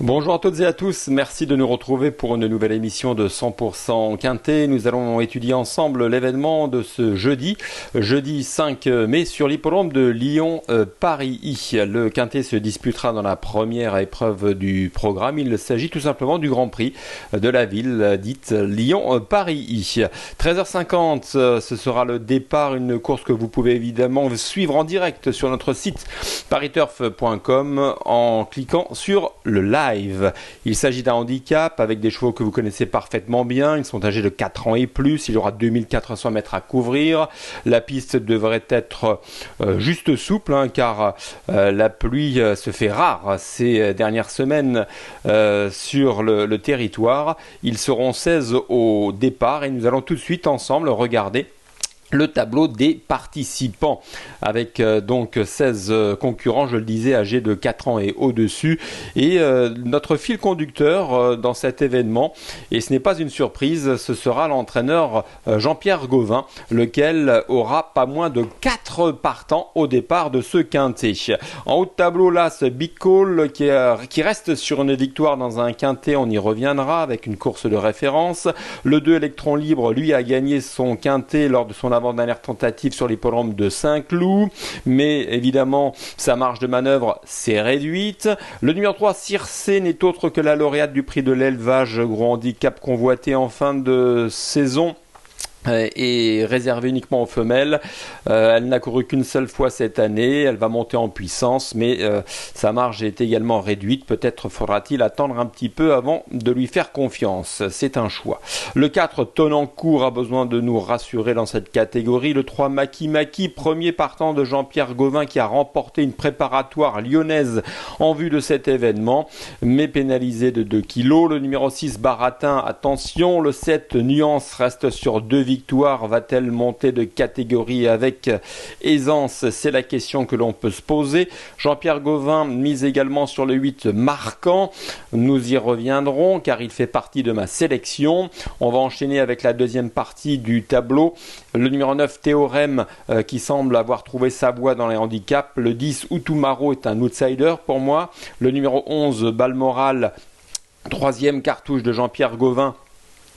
Bonjour à toutes et à tous, merci de nous retrouver pour une nouvelle émission de 100% Quintet. Nous allons étudier ensemble l'événement de ce jeudi 5 mai sur l'hippodrome de Lyon-Paris. Le Quintet se disputera dans la première épreuve du programme. Il s'agit tout simplement du Grand Prix de la ville dite Lyon-Paris. 13h50, ce sera le départ, une course que vous pouvez évidemment suivre en direct sur notre site pariturf.com en cliquant sur le live. Il s'agit d'un handicap avec des chevaux que vous connaissez parfaitement bien. Ils sont âgés de 4 ans et plus. Il y aura 2400 mètres à couvrir. La piste devrait être juste souple car la pluie se fait rare ces dernières semaines sur le territoire. Ils seront 16 au départ et nous allons tout de suite ensemble regarder le tableau des participants avec donc 16 concurrents, je le disais, âgés de 4 ans et au-dessus. Et notre fil conducteur dans cet événement, et ce n'est pas une surprise, ce sera l'entraîneur Jean-Pierre Gauvin, lequel aura pas moins de 4 partants au départ de ce quintet. En haut de tableau, là, ce Big Call qui reste sur une victoire dans un quintet, on y reviendra avec une course de référence. Le 2 Électron Libre, lui, a gagné son quintet lors de son avant-dernière tentative sur l'hippodrome de Saint-Cloud, mais évidemment sa marge de manœuvre s'est réduite. Le numéro 3 Circé n'est autre que la lauréate du prix de l'élevage, gros handicap convoité en fin de saison et réservée uniquement aux femelles. Elle n'a couru qu'une seule fois cette année, elle va monter en puissance, mais sa marge est également réduite. Peut-être faudra-t-il attendre un petit peu avant de lui faire confiance, c'est un choix. Le 4 Tonancourt a besoin de nous rassurer dans cette catégorie. Le 3 Maki, premier partant de Jean-Pierre Gauvin qui a remporté une préparatoire lyonnaise en vue de cet événement, mais pénalisé de 2 kilos. Le numéro 6 Baratin, attention. Le 7 Nuance reste sur 2 victoires. Va-t-elle monter de catégorie avec aisance? C'est la question que l'on peut se poser. Jean-Pierre Gauvin mise également sur le 8 Marquant. Nous y reviendrons car il fait partie de ma sélection. On va enchaîner avec la deuxième partie du tableau. Le numéro 9 Théorème qui semble avoir trouvé sa voie dans les handicaps. Le 10 Utumaro est un outsider pour moi. Le numéro 11 Balmoral, troisième cartouche de Jean-Pierre Gauvin,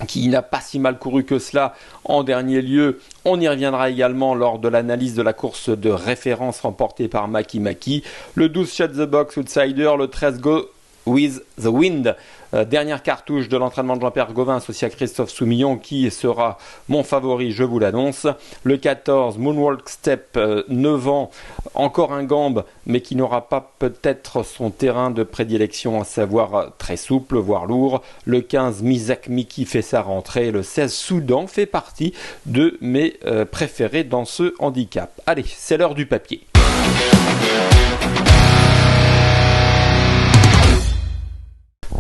qui n'a pas si mal couru que cela en dernier lieu. On y reviendra également lors de l'analyse de la course de référence remportée par Maki. Le 12 Shut the Box Outsider, le 13 Go with the Wind, dernière cartouche de l'entraînement de Jean-Pierre Gauvin associé à Christophe Soumillon qui sera mon favori, je vous l'annonce. Le 14 Moonwalk Step, 9 ans, encore un gambe mais qui n'aura pas peut-être son terrain de prédilection, à savoir très souple voire lourd. Le 15 Mizak Miki fait sa rentrée. Le 16 Soudan fait partie de mes préférés dans ce handicap. Allez, c'est l'heure du papier.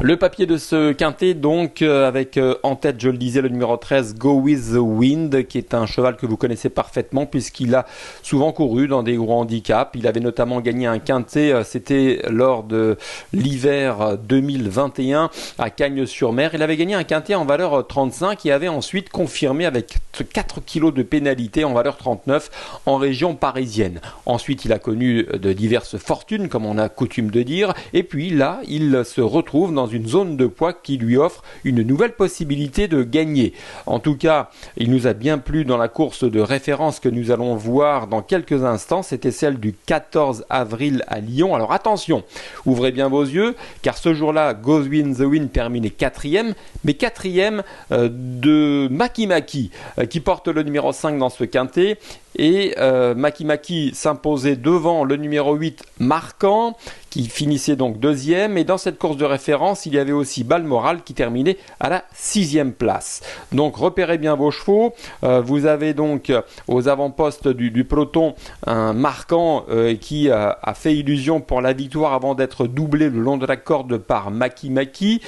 Le papier de ce quintet, donc, avec en tête, je le disais, le numéro 13, Go With The Wind, qui est un cheval que vous connaissez parfaitement puisqu'il a souvent couru dans des gros handicaps. Il avait notamment gagné un quintet, c'était lors de l'hiver 2021 à Cagnes-sur-Mer. Il avait gagné un quintet en valeur 35 et avait ensuite confirmé avec 4 kilos de pénalité en valeur 39 en région parisienne. Ensuite, il a connu de diverses fortunes, comme on a coutume de dire, et puis là, il se retrouve dans une zone de poids qui lui offre une nouvelle possibilité de gagner. En tout cas, il nous a bien plu dans la course de référence que nous allons voir dans quelques instants. C'était celle du 14 avril à Lyon. Alors attention, ouvrez bien vos yeux, car ce jour-là, Goes Win the Wind terminait 4e, mais 4e de Maki, qui porte le numéro 5 dans ce quintet. Et Maki s'imposait devant le numéro 8 Marquant, qui finissait donc 2e. Et dans cette course de référence, il y avait aussi Balmoral qui terminait à la 6e place. Donc repérez bien vos chevaux. Vous avez donc aux avant-postes du peloton un Marquant qui a fait illusion pour la victoire avant d'être doublé le long de la corde par Maki. Maki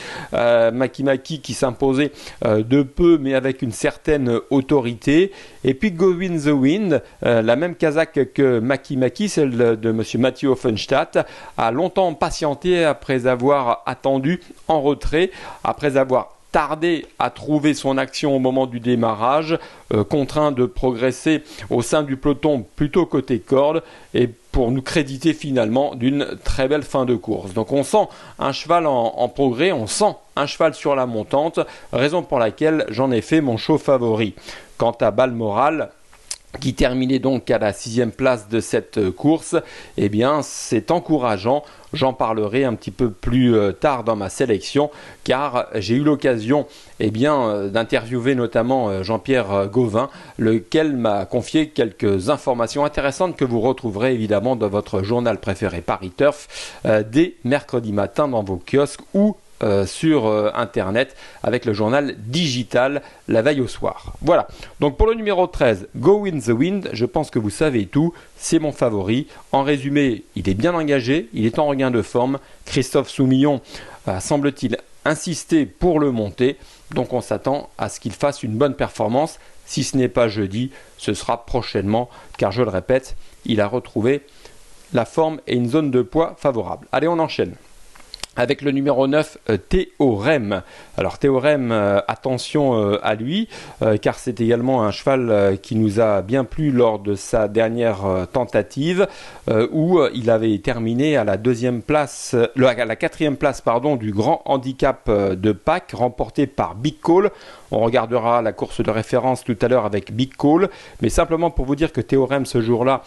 qui s'imposait de peu mais avec une certaine autorité. Et puis Go Win the Wind, la même casaque que Maki, celle de monsieur Mathieu Offenstadt, a longtemps patienté après avoir attendu en retrait, après avoir tardé à trouver son action au moment du démarrage, contraint de progresser au sein du peloton plutôt côté corde et pour nous créditer finalement d'une très belle fin de course. Donc on sent un cheval en progrès, on sent un cheval sur la montante, raison pour laquelle j'en ai fait mon show favori. Quant à Balmoral, qui terminait donc à la 6e place de cette course, eh bien c'est encourageant. J'en parlerai un petit peu plus tard dans ma sélection, car j'ai eu l'occasion d'interviewer notamment Jean-Pierre Gauvin, lequel m'a confié quelques informations intéressantes que vous retrouverez évidemment dans votre journal préféré Paris Turf dès mercredi matin dans vos kiosques ou sur internet avec le journal digital la veille au soir. Voilà, donc pour le numéro 13, Go In The Wind, je pense que vous savez tout, c'est mon favori. En résumé, il est bien engagé, il est en regain de forme. Christophe Soumillon semble-t-il insister pour le monter, donc on s'attend à ce qu'il fasse une bonne performance. Si ce n'est pas jeudi, ce sera prochainement, car je le répète, il a retrouvé la forme et une zone de poids favorable. Allez, on enchaîne avec le numéro 9, Théorème. Alors Théorème, attention à lui, car c'est également un cheval qui nous a bien plu lors de sa dernière tentative, où il avait terminé à la quatrième place du grand handicap de Pâques, remporté par Big Call. On regardera la course de référence tout à l'heure avec Big Call, mais simplement pour vous dire que Théorème ce jour-là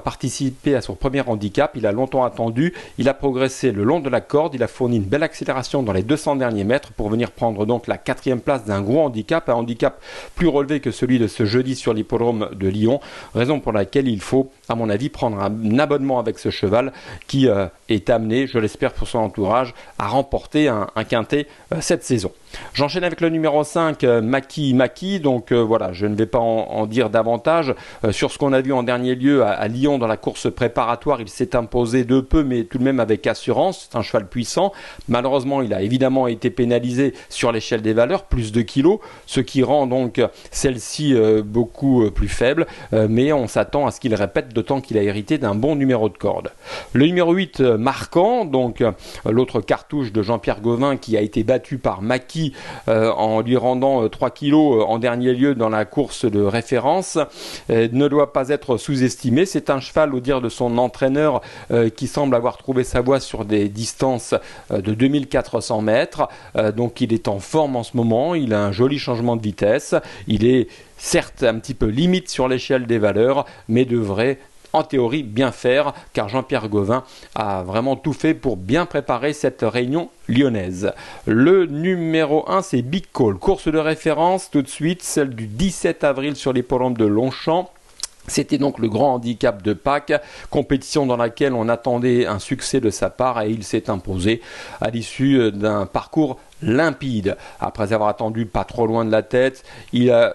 participé à son premier handicap. Il a longtemps attendu, il a progressé le long de la corde, il a fourni une belle accélération dans les 200 derniers mètres pour venir prendre donc la 4e place d'un gros handicap, un handicap plus relevé que celui de ce jeudi sur l'hippodrome de Lyon, raison pour laquelle il faut, à mon avis, prendre un abonnement avec ce cheval qui est amené, je l'espère pour son entourage, à remporter un quintet cette saison. J'enchaîne avec le numéro 5, Maki. Donc voilà, je ne vais pas en dire davantage. Sur ce qu'on a vu en dernier lieu à Lyon dans la course préparatoire, il s'est imposé de peu, mais tout de même avec assurance. C'est un cheval puissant. Malheureusement, il a évidemment été pénalisé sur l'échelle des valeurs, plus de kilos, ce qui rend donc celle-ci beaucoup plus faible. Mais on s'attend à ce qu'il répète, d'autant qu'il a hérité d'un bon numéro de corde. Le numéro 8, Marquant, donc l'autre cartouche de Jean-Pierre Gauvin qui a été battu par Maki en lui rendant 3 kilos en dernier lieu dans la course de référence, ne doit pas être sous-estimé. C'est un cheval, au dire de son entraîneur, qui semble avoir trouvé sa voie sur des distances de 2400 mètres. Donc il est en forme en ce moment, il a un joli changement de vitesse, il est certes un petit peu limite sur l'échelle des valeurs, mais devrait en théorie bien faire, car Jean-Pierre Gauvin a vraiment tout fait pour bien préparer cette réunion lyonnaise. Le numéro 1, c'est Big Call, course de référence tout de suite, celle du 17 avril sur l'hippodrome de Longchamp. C'était donc le grand handicap de Pâques, compétition dans laquelle on attendait un succès de sa part et il s'est imposé à l'issue d'un parcours limpide. Après avoir attendu pas trop loin de la tête, il a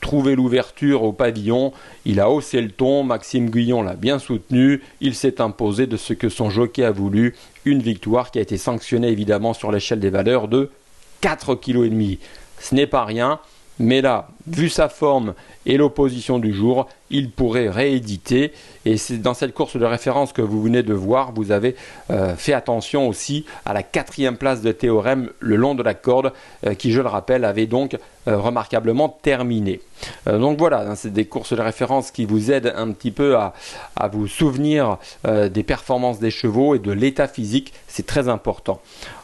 trouvé l'ouverture au pavillon, il a haussé le ton, Maxime Guyon l'a bien soutenu, il s'est imposé de ce que son jockey a voulu, une victoire qui a été sanctionnée évidemment sur l'échelle des valeurs de 4,5 kg. Ce n'est pas rien. Mais là, vu sa forme et l'opposition du jour, il pourrait rééditer. Et c'est dans cette course de référence que vous venez de voir, vous avez fait attention aussi à la 4e place de Théorème le long de la corde, qui, je le rappelle, avait donc remarquablement terminé. Donc voilà, c'est des courses de référence qui vous aident un petit peu à vous souvenir des performances des chevaux et de l'état physique. C'est très important.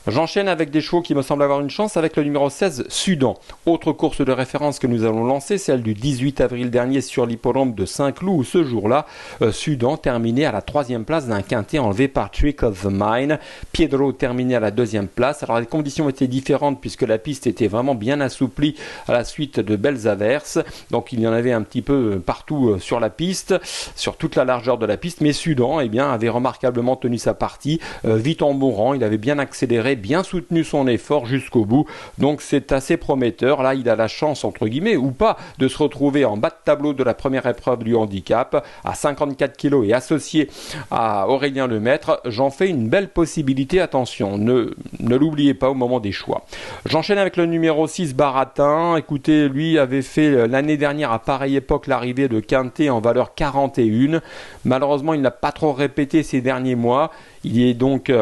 J'enchaîne avec des chevaux qui me semblent avoir une chance avec le numéro 16, Sudan. Autre course de référence que nous allons lancer, celle du 18 avril dernier sur l'hippodrome de Saint-Cloud, où ce jour-là, Sudan terminait à la 3e place d'un quintet enlevé par Trick of the Mind. Piedro terminait à la 2e place. Alors les conditions étaient différentes puisque la piste était vraiment bien assouplie à la suite de belles averses. Donc il y en avait un petit peu partout sur la piste, sur toute la largeur de la piste. Mais Sudan avait remarquablement tenu sa partie, vite en bon rang. Il avait bien accéléré, bien soutenu son effort jusqu'au bout, donc c'est assez prometteur. Là il a la chance, entre guillemets, ou pas, de se retrouver en bas de tableau de la première épreuve du handicap à 54 kg et associé à Aurélien Lemaître. J'en fais une belle possibilité, attention, ne l'oubliez pas au moment des choix. J'enchaîne avec le numéro 6, Baratin. Écoutez, lui avait fait l'année dernière à pareille époque l'arrivée de quintet en valeur 41. Malheureusement il n'a pas trop répété ces derniers mois, il est donc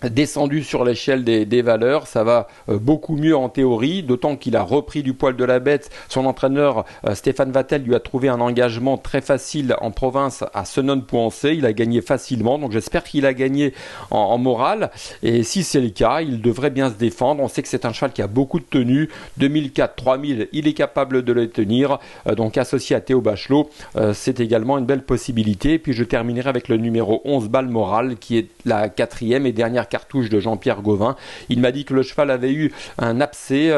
descendu sur l'échelle des valeurs, ça va beaucoup mieux en théorie, d'autant qu'il a repris du poil de la bête. Son entraîneur Stéphane Vattel lui a trouvé un engagement très facile en province à Senon-Pouancé, il a gagné facilement, donc j'espère qu'il a gagné en morale, et si c'est le cas, il devrait bien se défendre. On sait que c'est un cheval qui a beaucoup de tenue, 2004, 3000, il est capable de les tenir, donc associé à Théo Bachelot, c'est également une belle possibilité. Et puis je terminerai avec le numéro 11, Balmoral, qui est la quatrième et dernière cartouche de Jean-Pierre Gauvin. Il m'a dit que le cheval avait eu un abcès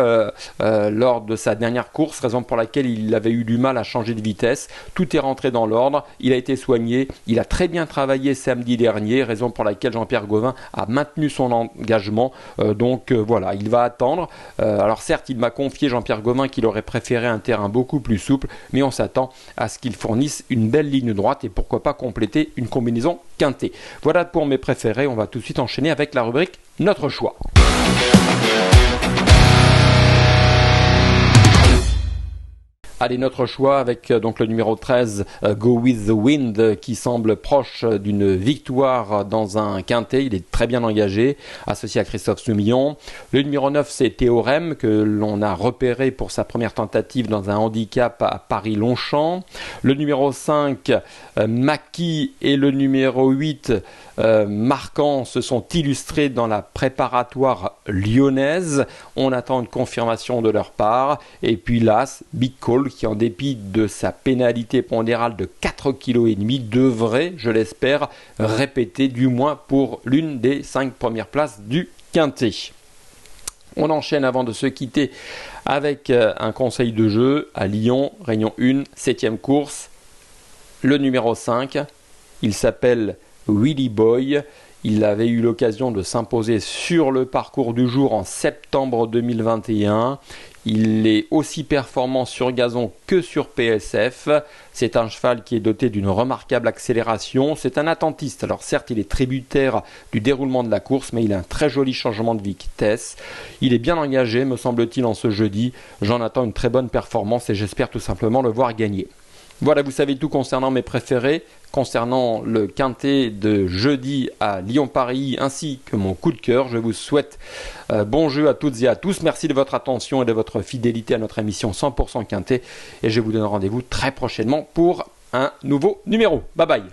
lors de sa dernière course, raison pour laquelle il avait eu du mal à changer de vitesse. Tout est rentré dans l'ordre, il a été soigné, il a très bien travaillé samedi dernier, raison pour laquelle Jean-Pierre Gauvin a maintenu son engagement. Voilà, il va attendre. Alors certes, il m'a confié, Jean-Pierre Gauvin, qu'il aurait préféré un terrain beaucoup plus souple, mais on s'attend à ce qu'il fournisse une belle ligne droite et pourquoi pas compléter une combinaison quintée. Voilà pour mes préférés, on va tout de suite enchaîner avec la rubrique Notre choix. Allez, notre choix avec donc le numéro 13, Go With The Wind, qui semble proche d'une victoire dans un quintet. Il est très bien engagé, associé à Christophe Soumillon. Le numéro 9, c'est Théorème, que l'on a repéré pour sa première tentative dans un handicap à Paris-Longchamp. Le numéro 5, Maki, et le numéro 8, Marquant, se sont illustrés dans la préparatoire lyonnaise. On attend une confirmation de leur part. Et puis l'As, Big Call, qui en dépit de sa pénalité pondérale de 4,5 kg devrait, je l'espère, répéter du moins pour l'une des 5 premières places du quintet. On enchaîne avant de se quitter avec un conseil de jeu à Lyon, Réunion 1, 7e course. Le numéro 5, il s'appelle Willy Boy. Il avait eu l'occasion de s'imposer sur le parcours du jour en septembre 2021. Il est aussi performant sur gazon que sur PSF. C'est un cheval qui est doté d'une remarquable accélération. C'est un attentiste. Alors certes, il est tributaire du déroulement de la course, mais il a un très joli changement de vitesse. Il est bien engagé, me semble-t-il, en ce jeudi. J'en attends une très bonne performance et j'espère tout simplement le voir gagner. Voilà, vous savez tout concernant mes préférés, concernant le quintet de jeudi à Lyon-Paris, ainsi que mon coup de cœur. Je vous souhaite bon jeu à toutes et à tous. Merci de votre attention et de votre fidélité à notre émission 100% quintet. Et je vous donne rendez-vous très prochainement pour un nouveau numéro. Bye bye.